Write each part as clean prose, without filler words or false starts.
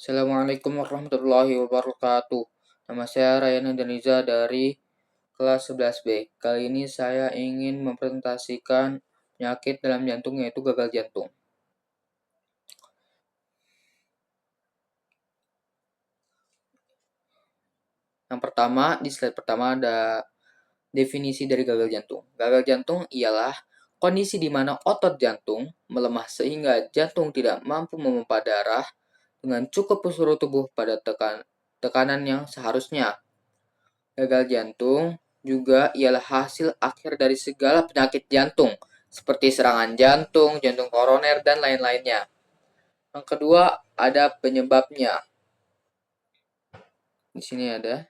Assalamualaikum warahmatullahi wabarakatuh. Nama saya Ryan Daniza dari kelas 11B. Kali ini saya ingin mempresentasikan penyakit dalam jantung yaitu gagal jantung. Yang pertama, di slide pertama ada definisi dari gagal jantung. Gagal jantung ialah kondisi di mana otot jantung melemah sehingga jantung tidak mampu memompa darah dengan cukup ke seluruh tubuh pada tekanan yang seharusnya. Gagal jantung juga ialah hasil akhir dari segala penyakit jantung, seperti serangan jantung, jantung koroner, dan lain-lainnya. Yang kedua, ada penyebabnya. Di sini ada.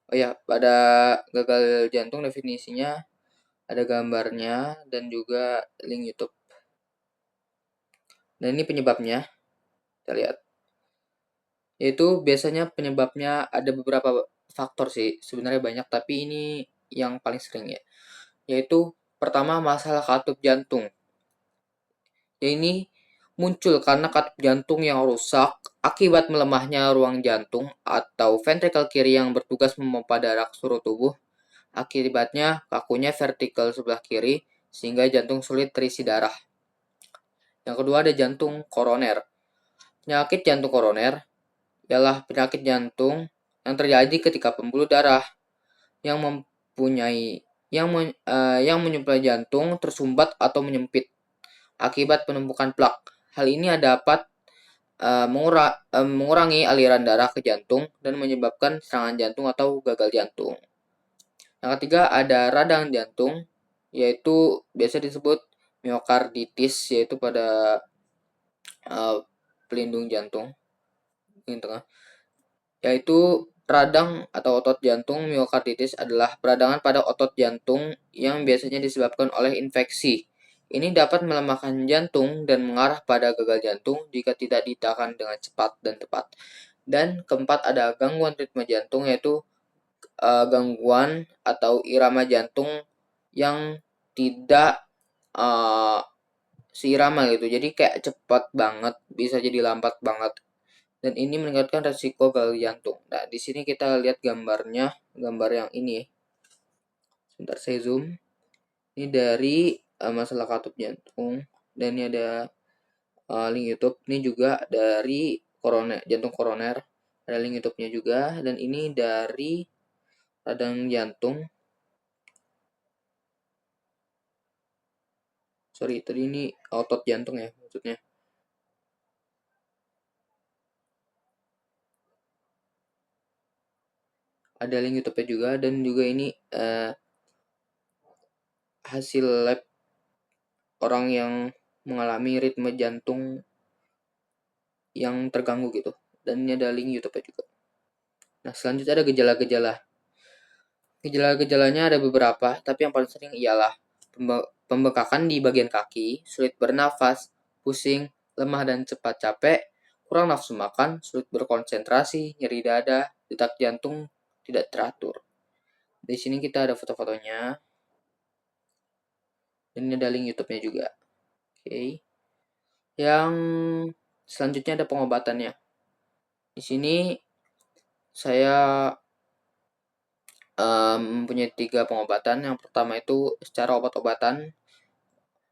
Oh ya, pada gagal jantung definisinya ada gambarnya dan juga link YouTube. Dan ini penyebabnya. Kita lihat. Yaitu biasanya penyebabnya ada beberapa faktor sih. Sebenarnya banyak, tapi ini yang paling sering ya. Yaitu pertama masalah katup jantung. Ini muncul karena katup jantung yang rusak akibat melemahnya ruang jantung atau ventrikel kiri yang bertugas memompa darah ke seluruh tubuh. Akibatnya kakunya vertikel sebelah kiri sehingga jantung sulit terisi darah. Yang kedua ada jantung koroner. Penyakit jantung koroner ialah penyakit jantung yang terjadi ketika pembuluh darah yang menyuplai jantung tersumbat atau menyempit akibat penumpukan plak. Hal ini dapat mengurangi aliran darah ke jantung dan menyebabkan serangan jantung atau gagal jantung. Yang ketiga ada radang jantung, yaitu biasa disebut miokarditis, yaitu pada pelindung jantung, yaitu radang atau otot jantung. Miokarditis adalah peradangan pada otot jantung yang biasanya disebabkan oleh infeksi. Ini dapat melemahkan jantung dan mengarah pada gagal jantung jika tidak ditahan dengan cepat dan tepat. Dan keempat ada gangguan ritme jantung, yaitu gangguan atau irama jantung yang tidak seirama gitu. Jadi kayak cepat banget, bisa jadi lambat banget. Dan ini meningkatkan resiko gagal jantung. Nah, di sini kita lihat gambarnya, gambar yang ini. Sebentar saya zoom. Ini dari masalah katup jantung, dan ini ada link YouTube. Ini juga dari jantung koroner, ada link YouTube-nya juga. Dan ini dari radang jantung. Sorry, tadi ini otot jantung ya maksudnya. Ada link YouTube-nya juga, dan juga ini hasil lab orang yang mengalami ritme jantung yang terganggu gitu. Dan ini ada link YouTube-nya juga. Nah, selanjutnya ada gejala-gejala. Gejala-gejalanya ada beberapa, tapi yang paling sering ialah pembengkakan di bagian kaki, sulit bernafas, pusing, lemah dan cepat capek, kurang nafsu makan, sulit berkonsentrasi, nyeri dada, detak jantung tidak teratur. Di sini kita ada foto-fotonya. Dan ini ada link YouTube-nya juga. Oke. Yang selanjutnya ada pengobatannya. Di sini saya mempunyai 3 pengobatan. Yang pertama itu secara obat-obatan.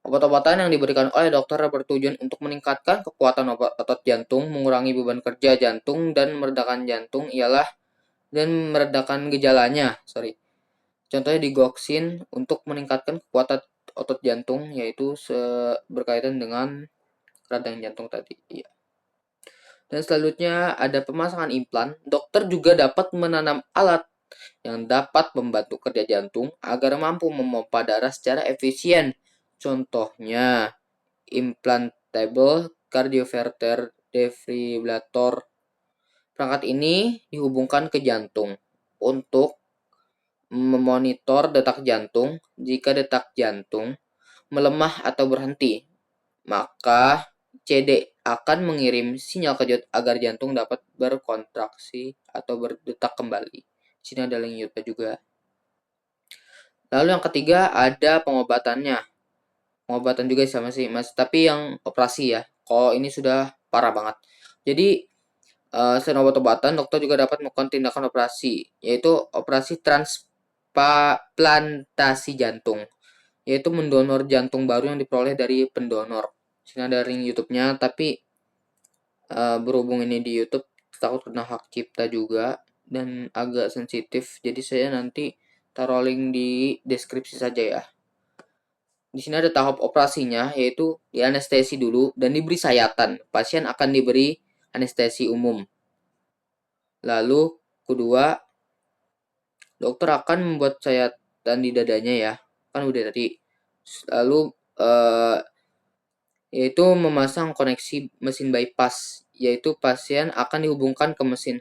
Obat-obatan yang diberikan oleh dokter bertujuan untuk meningkatkan kekuatan otot jantung, mengurangi beban kerja jantung, dan meredakan jantung dan meredakan gejalanya. Contohnya digoxin untuk meningkatkan kekuatan otot jantung, yaitu berkaitan dengan radang jantung tadi. Iya. Dan selanjutnya ada pemasangan implan. Dokter juga dapat menanam alat yang dapat membantu kerja jantung agar mampu memompa darah secara efisien. Contohnya implantable cardioverter defibrillator. Perangkat ini dihubungkan ke jantung untuk memonitor detak jantung. Jika detak jantung melemah atau berhenti, maka CD akan mengirim sinyal kejut agar jantung dapat berkontraksi atau berdetak kembali. Di sini ada link YouTube juga. Lalu yang ketiga ada pengobatannya. Pengobatan juga sama sih, Mas, tapi yang operasi ya. Kalau ini sudah parah banget. Jadi, selain obat-obatan, dokter juga dapat melakukan tindakan operasi, yaitu operasi transplantasi jantung, yaitu mendonor jantung baru yang diperoleh dari pendonor. Sini ada link YouTube-nya, tapi berhubung ini di YouTube, takut kena hak cipta juga dan agak sensitif, jadi saya nanti taruh link di deskripsi saja ya. Di sini ada tahap operasinya, yaitu dianestesi dulu dan diberi sayatan. Pasien akan diberi anestesi umum. Lalu kedua, dokter akan membuat sayatan di dadanya ya, kan udah tadi. Lalu yaitu memasang koneksi mesin bypass, yaitu pasien akan dihubungkan ke mesin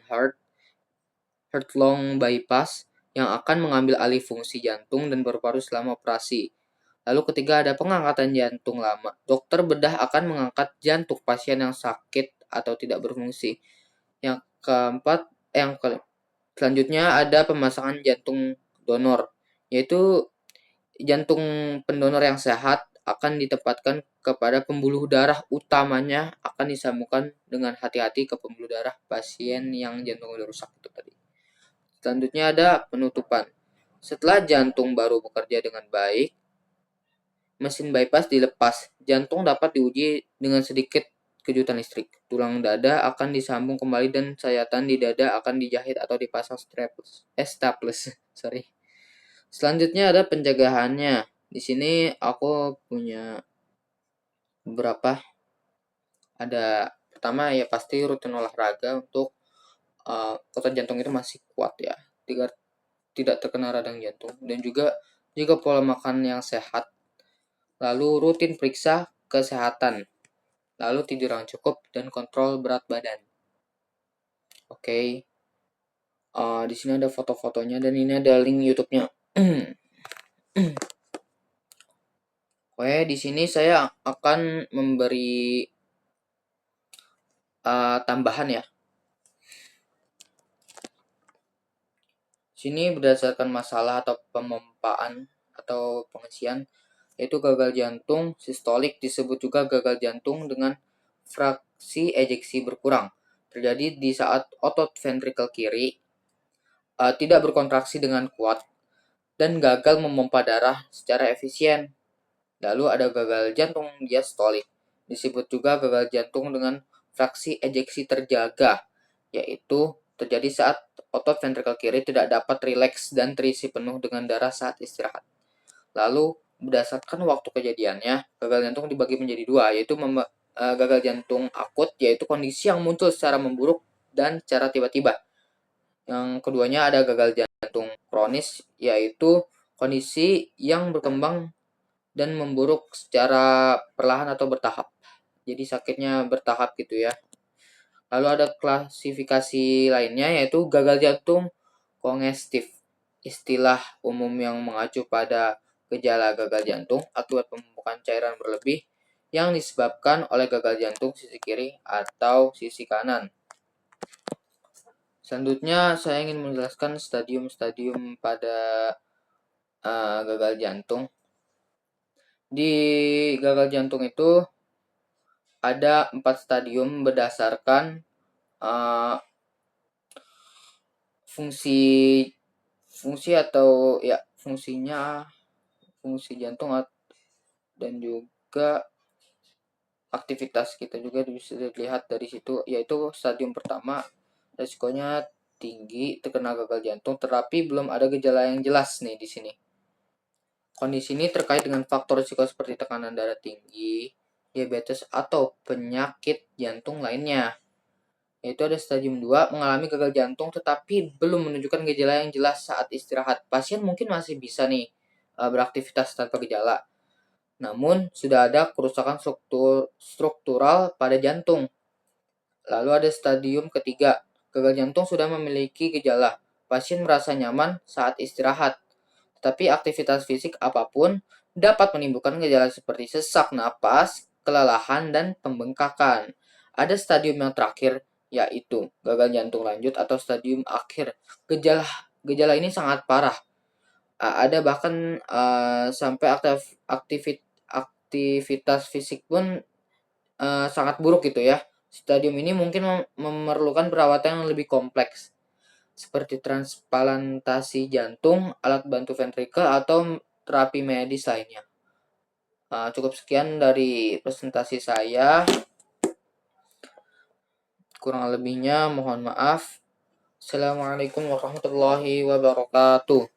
heart-lung bypass yang akan mengambil alih fungsi jantung dan paru-paru selama operasi. Lalu ketiga ada pengangkatan jantung lama. Dokter bedah akan mengangkat jantung pasien yang sakit atau tidak berfungsi. Yang keempat, selanjutnya ada pemasangan jantung donor, yaitu jantung pendonor yang sehat akan ditempatkan kepada pembuluh darah utamanya, akan disambungkan dengan hati-hati ke pembuluh darah pasien yang jantungnya rusak itu tadi. Selanjutnya ada penutupan. Setelah jantung baru bekerja dengan baik, mesin bypass dilepas. Jantung dapat diuji dengan sedikit kejutan listrik. Tulang dada akan disambung kembali dan sayatan di dada akan dijahit atau dipasang staples. Sorry. Selanjutnya ada pencegahannya. Di sini aku punya beberapa. Ada pertama ya pasti rutin olahraga untuk otot jantung itu masih kuat ya, tidak terkena radang jantung, dan juga jika pola makan yang sehat. Lalu rutin periksa kesehatan, lalu tidur yang cukup dan kontrol berat badan. Oke, di sini ada foto-fotonya dan ini ada link YouTube-nya. Oke, di sini saya akan memberi tambahan ya. Sini berdasarkan masalah atau pemempaan atau pengisian, yaitu gagal jantung sistolik, disebut juga gagal jantung dengan fraksi ejeksi berkurang. Terjadi di saat otot ventrikel kiri tidak berkontraksi dengan kuat dan gagal memompa darah secara efisien. Lalu ada gagal jantung diastolik, disebut juga gagal jantung dengan fraksi ejeksi terjaga, yaitu terjadi saat otot ventrikel kiri tidak dapat rileks dan terisi penuh dengan darah saat istirahat. Lalu berdasarkan waktu kejadiannya, gagal jantung dibagi menjadi dua, yaitu gagal jantung akut, yaitu kondisi yang muncul secara memburuk dan secara tiba-tiba. Yang keduanya ada gagal jantung kronis, yaitu kondisi yang berkembang dan memburuk secara perlahan atau bertahap. Jadi sakitnya bertahap gitu ya. Lalu ada klasifikasi lainnya, yaitu gagal jantung kongestif. Istilah umum yang mengacu pada gejala gagal jantung akibat pemumpukan cairan berlebih yang disebabkan oleh gagal jantung sisi kiri atau sisi kanan. Selanjutnya saya ingin menjelaskan stadium-stadium pada gagal jantung. Di gagal jantung itu ada 4 stadium berdasarkan fungsi atau ya fungsi jantung dan juga aktivitas kita juga bisa dilihat dari situ, yaitu stadium pertama resikonya tinggi terkena gagal jantung tetapi belum ada gejala yang jelas nih di sini. Kondisi ini terkait dengan faktor risiko seperti tekanan darah tinggi, diabetes atau penyakit jantung lainnya. Yaitu ada stadium 2 mengalami gagal jantung tetapi belum menunjukkan gejala yang jelas saat istirahat. Pasien mungkin masih bisa nih beraktivitas tanpa gejala. Namun sudah ada kerusakan struktural pada jantung. Lalu ada stadium ketiga, gagal jantung sudah memiliki gejala. Pasien merasa nyaman saat istirahat, tetapi aktivitas fisik apapun dapat menimbulkan gejala seperti sesak napas, kelelahan, dan pembengkakan. Ada stadium yang terakhir, yaitu gagal jantung lanjut atau stadium akhir. Gejala ini sangat parah. Ada bahkan sampai aktivitas fisik pun sangat buruk gitu ya. Stadium ini mungkin memerlukan perawatan yang lebih kompleks, seperti transplantasi jantung, alat bantu ventrikel, atau terapi medis lainnya. Cukup sekian dari presentasi saya. Kurang lebihnya mohon maaf. Assalamualaikum warahmatullahi wabarakatuh.